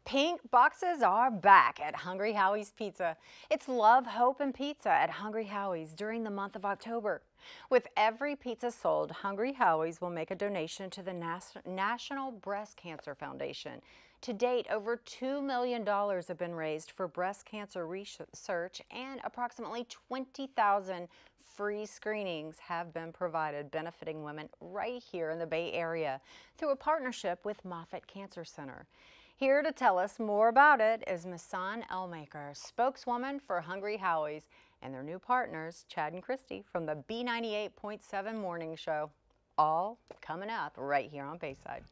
Pink boxes are back at Hungry Howie's Pizza. It's love, hope, and pizza at Hungry Howie's during the month of October. With every pizza sold, Hungry Howie's will make a donation to the National Breast Cancer Foundation. To date, over $2 million have been raised for breast cancer research, and approximately 20,000 free screenings have been provided, benefiting women right here in the Bay Area through a partnership with Moffitt Cancer Center. Here to tell us more about it is Masson Elmaker, spokeswoman for Hungry Howie's, and their new partners, Chadd and Kristi, from the B98.7 Morning Show. All coming up right here on Bayside.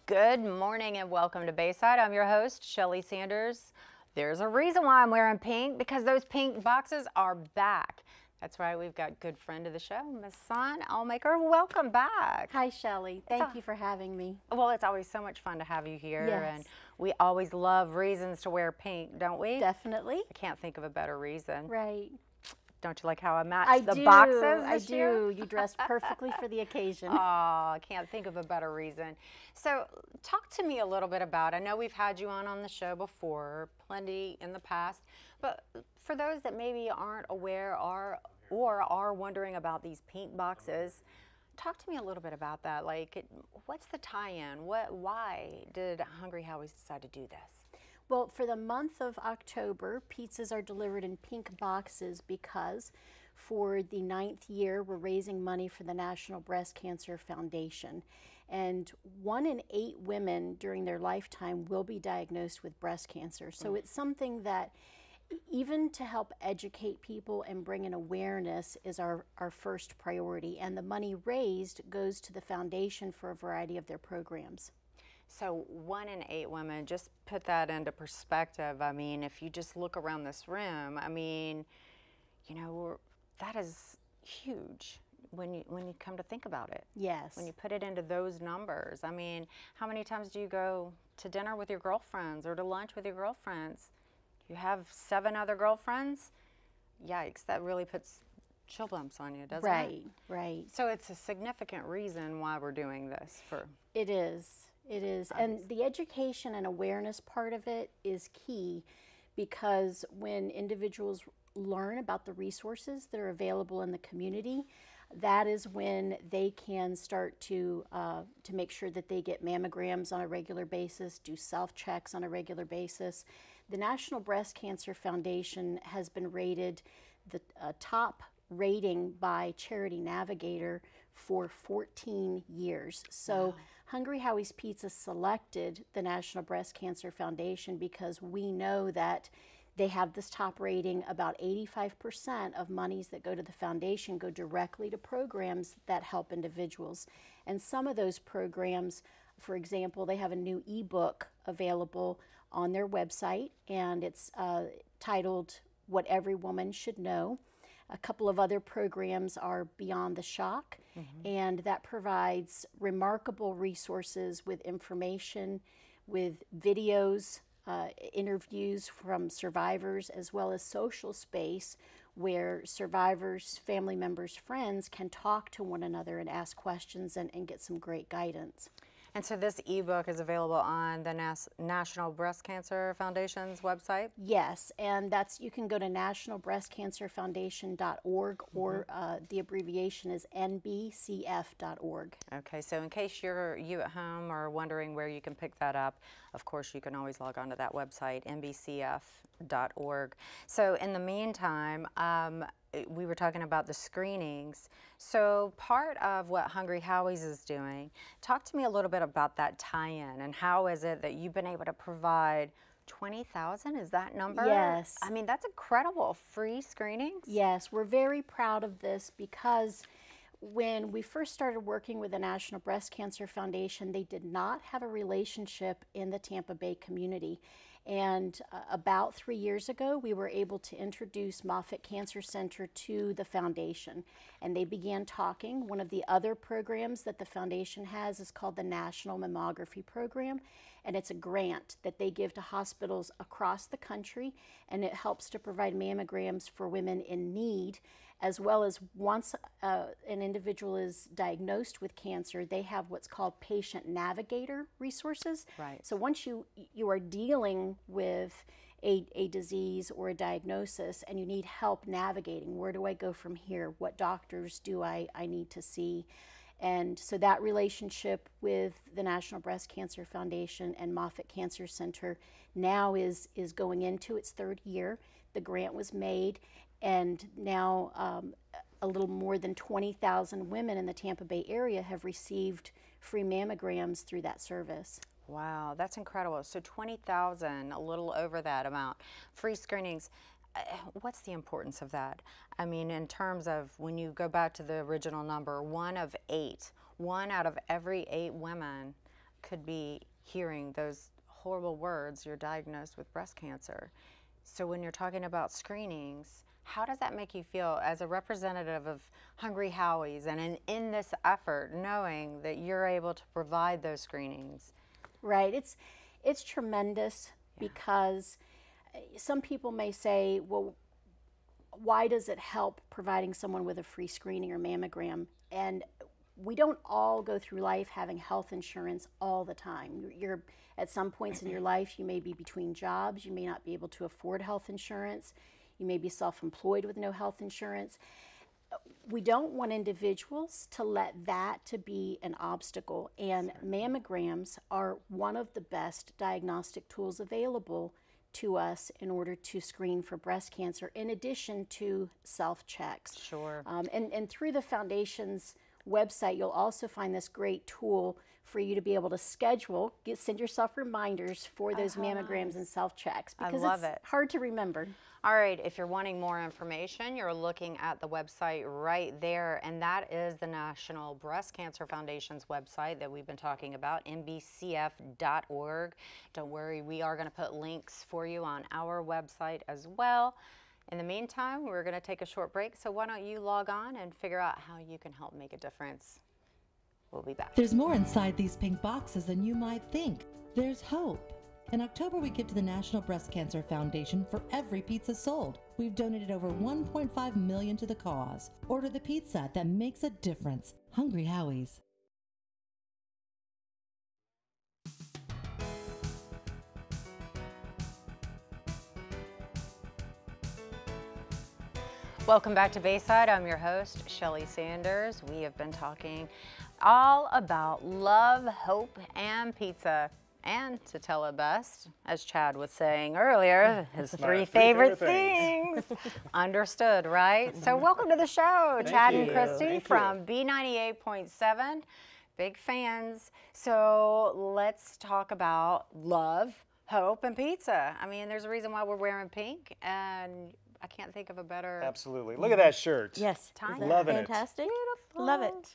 Good morning and welcome to Bayside. I'm your host, Shelly Sanders. There's a reason why I'm wearing pink, because those pink boxes are back. That's right, we've got good friend of the show, Masson Elmaker. Welcome back. Hi, Shelly. Thank you for having me. Well, it's always so much fun to have you here. Yes. And we always love reasons to wear pink, don't we? Definitely. I can't think of a better reason. Right. Don't you like how I matched the do. boxes I this year? do. You dressed perfectly for the occasion. Oh, I can't think of a better reason. So talk to me a little bit about, I know we've had you on the show before, plenty in the past, but for those that maybe aren't aware or are wondering about these pink boxes, talk to me a little bit about that. Like, what's the tie-in? Why did Hungry Howie's decide to do this? Well, for the month of October, pizzas are delivered in pink boxes because for the 9th year, we're raising money for the National Breast Cancer Foundation. And 1 in 8 women during their lifetime will be diagnosed with breast cancer. So it's something that even to help educate people and bring an awareness is our first priority. And the money raised goes to the foundation for a variety of their programs. So 1 in 8 women, just put that into perspective. I mean, if you just look around this room, I mean, you know, that is huge when you come to think about it. Yes. When you put it into those numbers. I mean, how many times do you go to dinner with your girlfriends or to lunch with your girlfriends? You have 7 other girlfriends? Yikes, that really puts chill bumps on you, doesn't it? Right, right. So it's a significant reason why we're doing this. It is. It is. And the education and awareness part of it is key, because when individuals learn about the resources that are available in the community, that is when they can start to make sure that they get mammograms on a regular basis, do self-checks on a regular basis. The National Breast Cancer Foundation has been rated the top rating by Charity Navigator for 14 years. So wow. Hungry Howie's Pizza selected the National Breast Cancer Foundation because we know that they have this top rating. About 85% of monies that go to the foundation go directly to programs that help individuals. And some of those programs, for example, they have a new ebook available on their website, and it's titled What Every Woman Should Know. A couple of other programs are Beyond the Shock, and that provides remarkable resources with information, with videos, interviews from survivors, as well as social space where survivors, family members, friends can talk to one another and ask questions and get some great guidance. And so this ebook is available on the National Breast Cancer Foundation's website? Yes, and you can go to nationalbreastcancerfoundation.org, or the abbreviation is nbcf.org. Okay, so in case you at home are wondering where you can pick that up, of course you can always log on to that website, nbcf.org. So in the meantime, we were talking about the screenings. So part of what Hungry Howie's is doing, talk to me a little bit about that tie-in, and how is it that you've been able to provide 20,000, is that number? Yes. I mean, that's incredible. Free screenings? Yes, we're very proud of this because when we first started working with the National Breast Cancer Foundation, they did not have a relationship in the Tampa Bay community. And about 3 years ago, we were able to introduce Moffitt Cancer Center to the foundation, and they began talking. One of the other programs that the foundation has is called the National Mammography Program, and it's a grant that they give to hospitals across the country, and it helps to provide mammograms for women in need, as well as once an individual is diagnosed with cancer, they have what's called patient navigator resources. Right. So once you are dealing with a disease or a diagnosis and you need help navigating, where do I go from here? What doctors do I need to see? And so that relationship with the National Breast Cancer Foundation and Moffitt Cancer Center now is going into its 3rd year. The grant was made, and now a little more than 20,000 women in the Tampa Bay area have received free mammograms through that service. Wow, that's incredible. So 20,000, a little over that amount. Free screenings. What's the importance of that? I mean, in terms of when you go back to the original number, 1 of 8, 1 out of every 8 women could be hearing those horrible words, you're diagnosed with breast cancer. So when you're talking about screenings, how does that make you feel as a representative of Hungry Howie's and in this effort, knowing that you're able to provide those screenings? Right. It's tremendous because some people may say, well, why does it help providing someone with a free screening or mammogram? And we don't all go through life having health insurance all the time. You're at some points in your life, you may be between jobs, you may not be able to afford health insurance, you may be self-employed with no health insurance. We don't want individuals to let that to be an obstacle, and mammograms are one of the best diagnostic tools available to us in order to screen for breast cancer, in addition to self-checks. Sure. And through the foundation's website, you'll also find this great tool for you to be able to schedule, send yourself reminders for those mammograms and self-checks, because it's hard to remember. All right, if you're wanting more information, you're looking at the website right there, and that is the National Breast Cancer Foundation's website that we've been talking about, nbcf.org. Don't worry, we are going to put links for you on our website as well. In the meantime, we're going to take a short break, so why don't you log on and figure out how you can help make a difference. We'll be back. There's more inside these pink boxes than you might think. There's hope. In October, we give to the National Breast Cancer Foundation for every pizza sold. We've donated over $1.5 million to the cause. Order the pizza that makes a difference. Hungry Howie's. Welcome back to Bayside. I'm your host, Shelly Sanders. We have been talking all about love, hope, and pizza. And to tell it best, as Chadd was saying earlier, his three favorite things. Understood, right? So welcome to the show, Chadd and Kristi from B98.7. Big fans. So let's talk about love, hope, and pizza. I mean, there's a reason why we're wearing pink, and I can't think of a better... Absolutely. Look at that shirt. Yes. Loving it. Fantastic. Beautiful. Love it.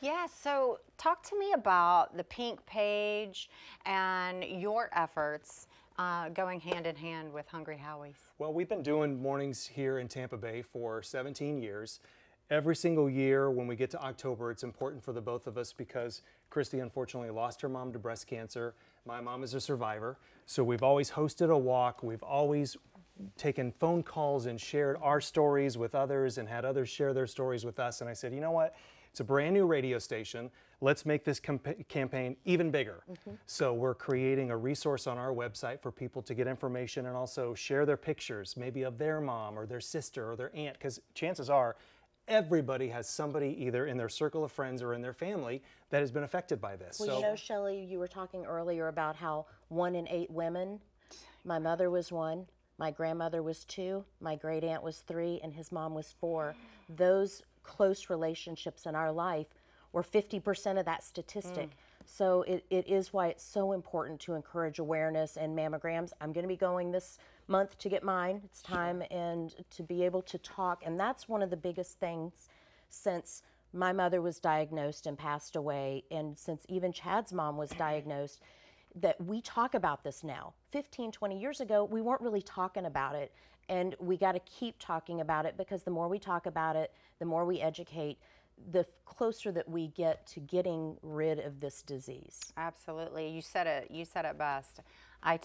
Yeah, so talk to me about the pink page and your efforts going hand in hand with Hungry Howie's. Well, we've been doing mornings here in Tampa Bay for 17 years. Every single year when we get to October, it's important for the both of us because Kristi unfortunately lost her mom to breast cancer. My mom is a survivor. So we've always hosted a walk. We've always taken phone calls and shared our stories with others and had others share their stories with us. And I said, you know what? It's a brand new radio station. Let's make this campaign even bigger. So we're creating a resource on our website for people to get information and also share their pictures, maybe of their mom or their sister or their aunt, because chances are everybody has somebody either in their circle of friends or in their family that has been affected by this. Well, you know, Shelly, you were talking earlier about how 1 in 8 women, my mother was 1, my grandmother was 2, my great aunt was 3, and his mom was 4. Those close relationships in our life were 50% of that statistic. So it is why it's so important to encourage awareness and mammograms. I'm going to be going this month to get mine. It's time, and to be able to talk. And that's one of the biggest things since my mother was diagnosed and passed away, and since even Chadd's mom was diagnosed, that we talk about this now. 15, 20 years ago, we weren't really talking about it, and we got to keep talking about it, because the more we talk about it, the more we educate, the closer that we get to getting rid of this disease. Absolutely. You said it best. I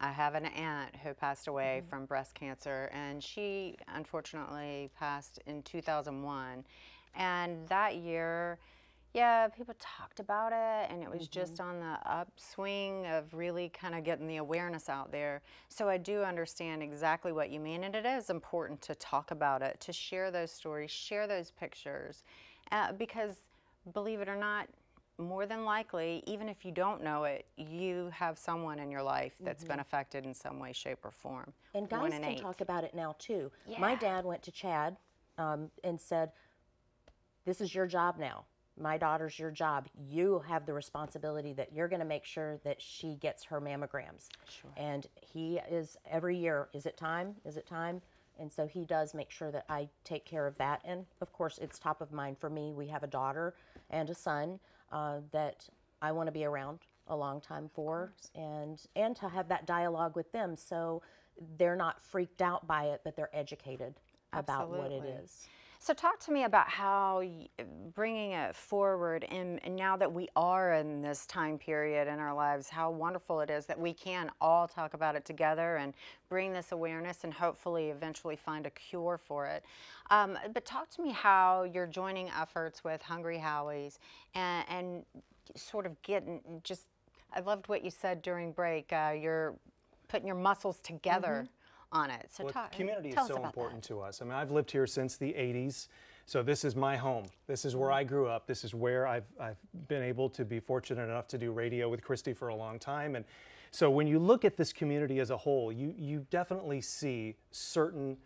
have an aunt who passed away from breast cancer, and she unfortunately passed in 2001. And that year, yeah, people talked about it, and it was just on the upswing of really kind of getting the awareness out there. So I do understand exactly what you mean, and it is important to talk about it, to share those stories, share those pictures, because believe it or not, more than likely, even if you don't know it, you have someone in your life that's been affected in some way, shape, or form. And guys can talk about it now too. Yeah. My dad went to Chadd and said, this is your job now. My daughter's your job. You have the responsibility that you're going to make sure that she gets her mammograms. Sure. And he is every year, is it time? Is it time? And so he does make sure that I take care of that. And of course, it's top of mind for me. We have a daughter and a son that I want to be around a long time for, and to have that dialogue with them, so they're not freaked out by it, but they're educated about what it is. So talk to me about how bringing it forward, and now that we are in this time period in our lives, how wonderful it is that we can all talk about it together and bring this awareness and hopefully eventually find a cure for it. But talk to me how you're joining efforts with Hungry Howie's and sort of getting I loved what you said during break, you're putting your muscles together on it. So community is so important to us. I mean, I've lived here since the 80s, so this is my home. This is where I grew up. This is where I've been able to be fortunate enough to do radio with Kristi for a long time. And so when you look at this community as a whole, you definitely see certain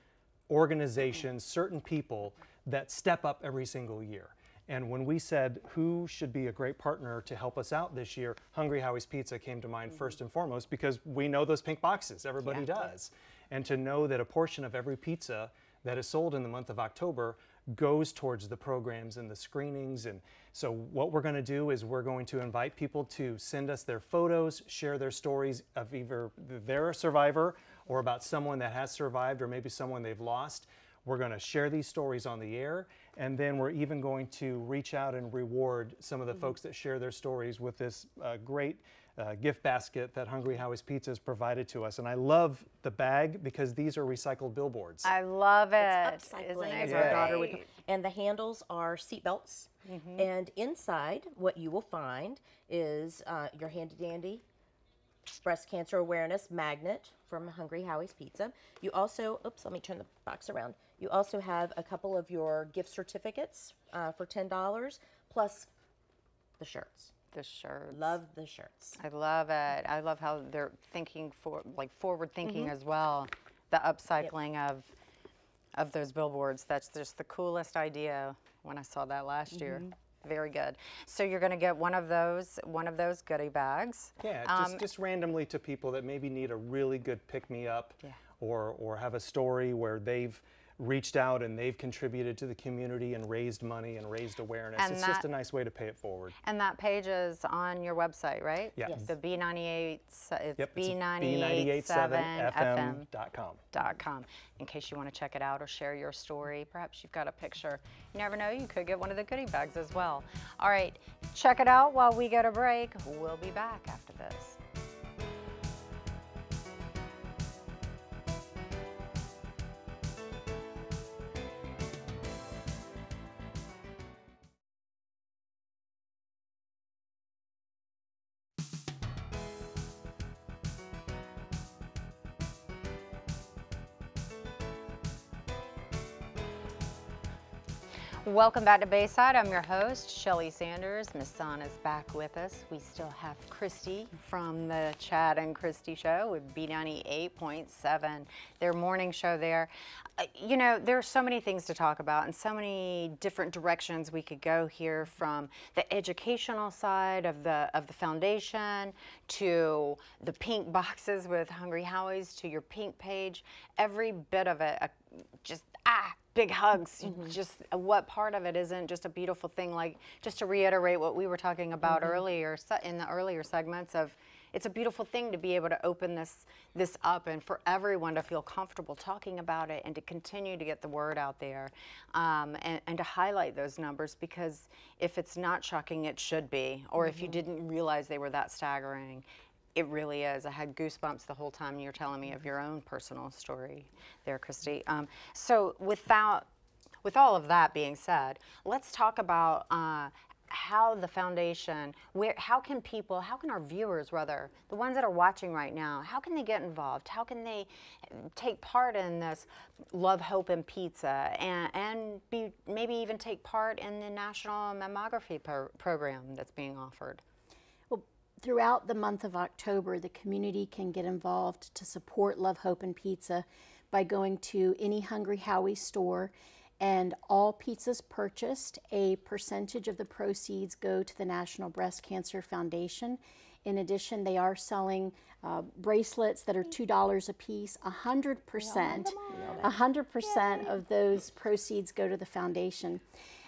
organizations, certain people that step up every single year. And when we said who should be a great partner to help us out this year, Hungry Howie's Pizza came to mind first and foremost, because we know those pink boxes. Everybody does. And to know that a portion of every pizza that is sold in the month of October goes towards the programs and the screenings. And so what we're going to do is we're going to invite people to send us their photos, share their stories of either they're a survivor or about someone that has survived or maybe someone they've lost. We're going to share these stories on the air, and then we're even going to reach out and reward some of the folks that share their stories with this great gift basket that Hungry Howie's Pizza has provided to us. And I love the bag because these are recycled billboards. I love it. It's upcycling, as our daughter would. And the handles are seat belts. And inside, what you will find is your handy dandy breast cancer awareness magnet from Hungry Howie's Pizza. You also, oops, let me turn the box around. You also have a couple of your gift certificates for $10, plus the shirts. The shirts. Love the shirts. I love it. I love how they're thinking forward thinking as well. The upcycling of those billboards. That's just the coolest idea when I saw that last year. Very good. So you're going to get one of those goodie bags. Yeah, just randomly to people that maybe need a really good pick-me-up, or have a story where they've reached out and they've contributed to the community and raised money and raised awareness. And it's just a nice way to pay it forward. And that page is on your website, right? Yeah. The B98, it's B987fm.com. In case you want to check it out or share your story. Perhaps you've got a picture. You never know, you could get one of the goodie bags as well. All right, check it out while we go to break. We'll be back after this. Welcome back to Bayside. I'm your host, Shelly Sanders. Miss Son is back with us. We still have Kristi from the Chadd and Kristi show with B98.7, their morning show there. You know, there are so many things to talk about and so many different directions we could go here, from the educational side of the foundation to the pink boxes with Hungry Howie's to your pink page. Every bit of it, big hugs. Just what part of it isn't just a beautiful thing? Like, just to reiterate what we were talking about earlier in the earlier segments of, it's a beautiful thing to be able to open this up and for everyone to feel comfortable talking about it and to continue to get the word out there, and to highlight those numbers, because if it's not shocking, it should be. Or if you didn't realize they were that staggering, it really is. I had goosebumps the whole time you were telling me of your own personal story there, Kristi. So with all of that being said, let's talk about how the foundation, how can our viewers, rather, the ones that are watching right now, how can they get involved? How can they take part in this Love, Hope, and Pizza, and maybe even take part in the National Mammography program that's being offered? Well, throughout the month of October, the community can get involved to support Love, Hope, and Pizza by going to any Hungry Howie store, and all pizzas purchased, a percentage of the proceeds go to the National Breast Cancer Foundation. In addition, they are selling bracelets that are $2 a piece. 100% of those proceeds go to the foundation.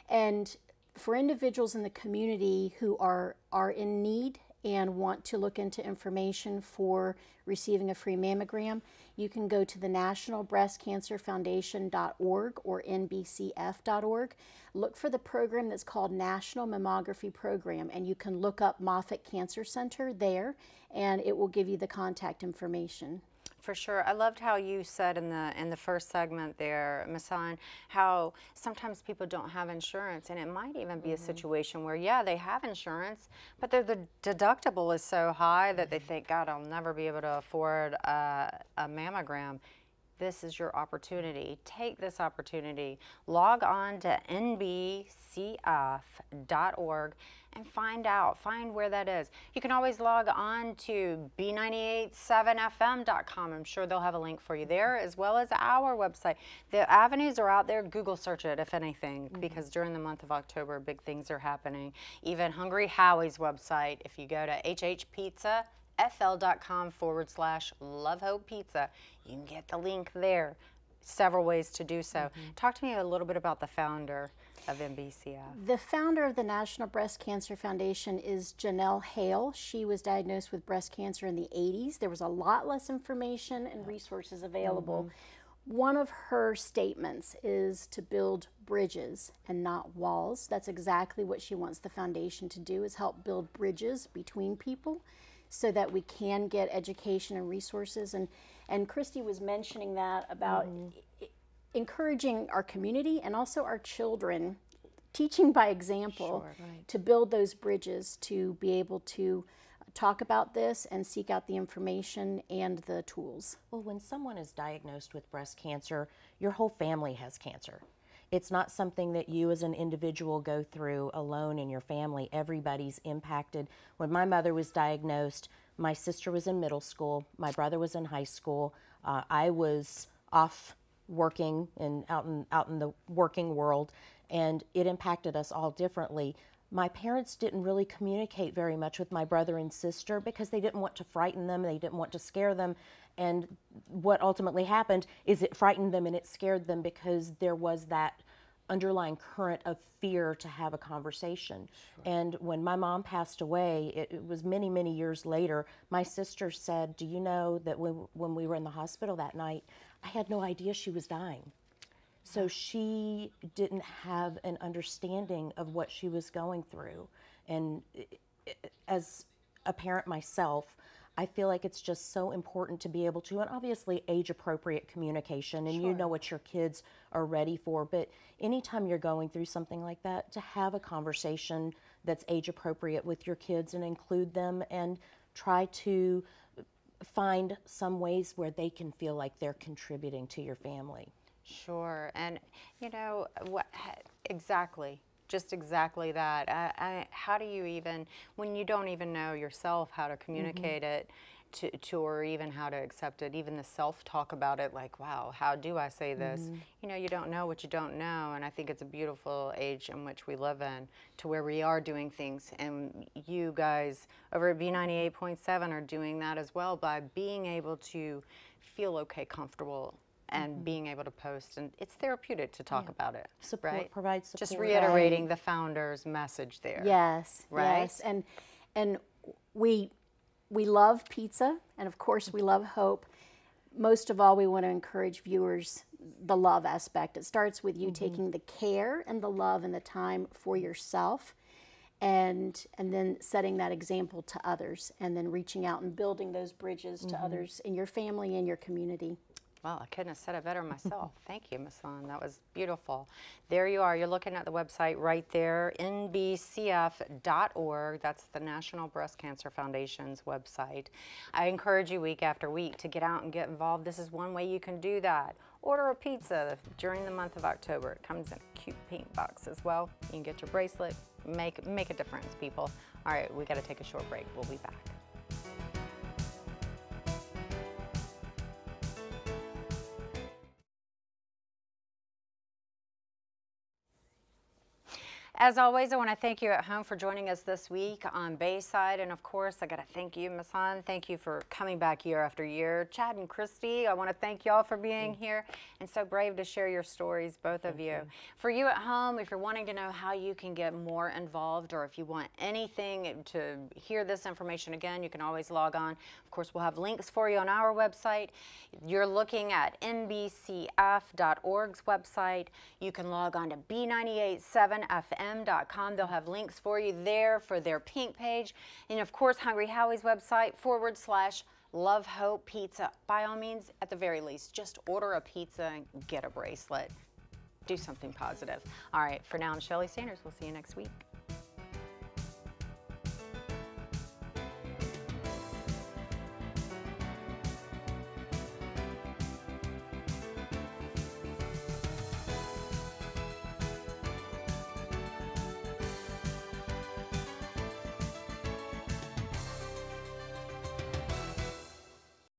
And for individuals in the community who are in need and want to look into information for receiving a free mammogram, you can go to the nationalbreastcancerfoundation.org or nbcf.org. Look for the program that's called National Mammography Program, and you can look up Moffitt Cancer Center there, and it will give you the contact information. For sure. I loved how you said in the first segment there, Masan, how sometimes people don't have insurance, and it might even be a situation where, yeah, they have insurance, but the deductible is so high that they think, God, I'll never be able to afford a mammogram. This is your opportunity. Take this opportunity. Log on to nbcf.org and find where that is. You can always log on to b987fm.com. I'm sure they'll have a link for you there, as well as our website. The avenues are out there. Google search it, if anything, because during the month of October, big things are happening. Even Hungry Howie's website, if you go to hhpizzafl.com/Love Hope Pizza, you can get the link there. Several ways to do so. Talk to me a little bit about the founder of NBCF. The founder of the National Breast Cancer Foundation is Janelle Hale. She was diagnosed with breast cancer in the 80s. There was a lot less information and resources available. One of her statements is to build bridges and not walls. That's exactly what she wants the foundation to do, is help build bridges between people so that we can get education and resources. And Kristi was mentioning that about encouraging our community and also our children, teaching by example, to build those bridges to be able to talk about this and seek out the information and the tools. Well, when someone is diagnosed with breast cancer, your whole family has cancer. It's not something that you as an individual go through alone in your family. Everybody's impacted. When my mother was diagnosed, my sister was in middle school, my brother was in high school, I was off working and out in the working world, and it impacted us all differently. My parents didn't really communicate very much with my brother and sister because they didn't want to frighten them, they didn't want to scare them, and what ultimately happened is it frightened them and it scared them because there was that underlying current of fear to have a conversation. And when my mom passed away, it was many, many years later, my sister said, do you know that when we were in the hospital that night, I had no idea she was dying. So she didn't have an understanding of what she was going through. And as a parent myself, I feel like it's just so important to be able to, and obviously age-appropriate communication, and you know what your kids are ready for, but anytime you're going through something like that, to have a conversation that's age-appropriate with your kids and include them and try to find some ways where they can feel like they're contributing to your family. Sure, and you know, exactly. Just exactly that. How do you even, when you don't even know yourself how to communicate it to or even how to accept it, even the self-talk about it, like, wow, how do I say this? You know, you don't know what you don't know, and I think it's a beautiful age in which we live in, to where we are doing things, and you guys over at B98.7 are doing that as well by being able to feel okay, comfortable, and being able to post, and it's therapeutic to talk about it. Support, right? provide support. Just reiterating the founder's message there. Yes, right? yes, and we we love pizza, and of course we love hope. Most of all, we want to encourage viewers the love aspect. It starts with you taking the care and the love and the time for yourself, and then setting that example to others, and then reaching out and building those bridges to others in your family and your community. Well, I couldn't have said it better myself. Thank you, Ms. Lund. That was beautiful. There you are. You're looking at the website right there, nbcf.org. That's the National Breast Cancer Foundation's website. I encourage you week after week to get out and get involved. This is one way you can do that. Order a pizza during the month of October. It comes in a cute pink box as well. You can get your bracelet. Make a difference, people. All right, we got to take a short break. We'll be back. As always, I want to thank you at home for joining us this week on Bayside. And of course, I got to thank you, Ms. Lund. Thank you for coming back year after year. Chadd and Kristi, I want to thank y'all for being here and so brave to share your stories, both of you. For you at home, if you're wanting to know how you can get more involved, or if you want anything to hear this information again, you can always log on. Of course, we'll have links for you on our website. You're looking at nbcf.org's website. You can log on to B987FM. They'll have links for you there for their pink page. And of course, Hungry Howie's website /Love Hope Pizza. By all means, at the very least, just order a pizza and get a bracelet. Do something positive. All right, for now, I'm Shelly Sanders. We'll see you next week.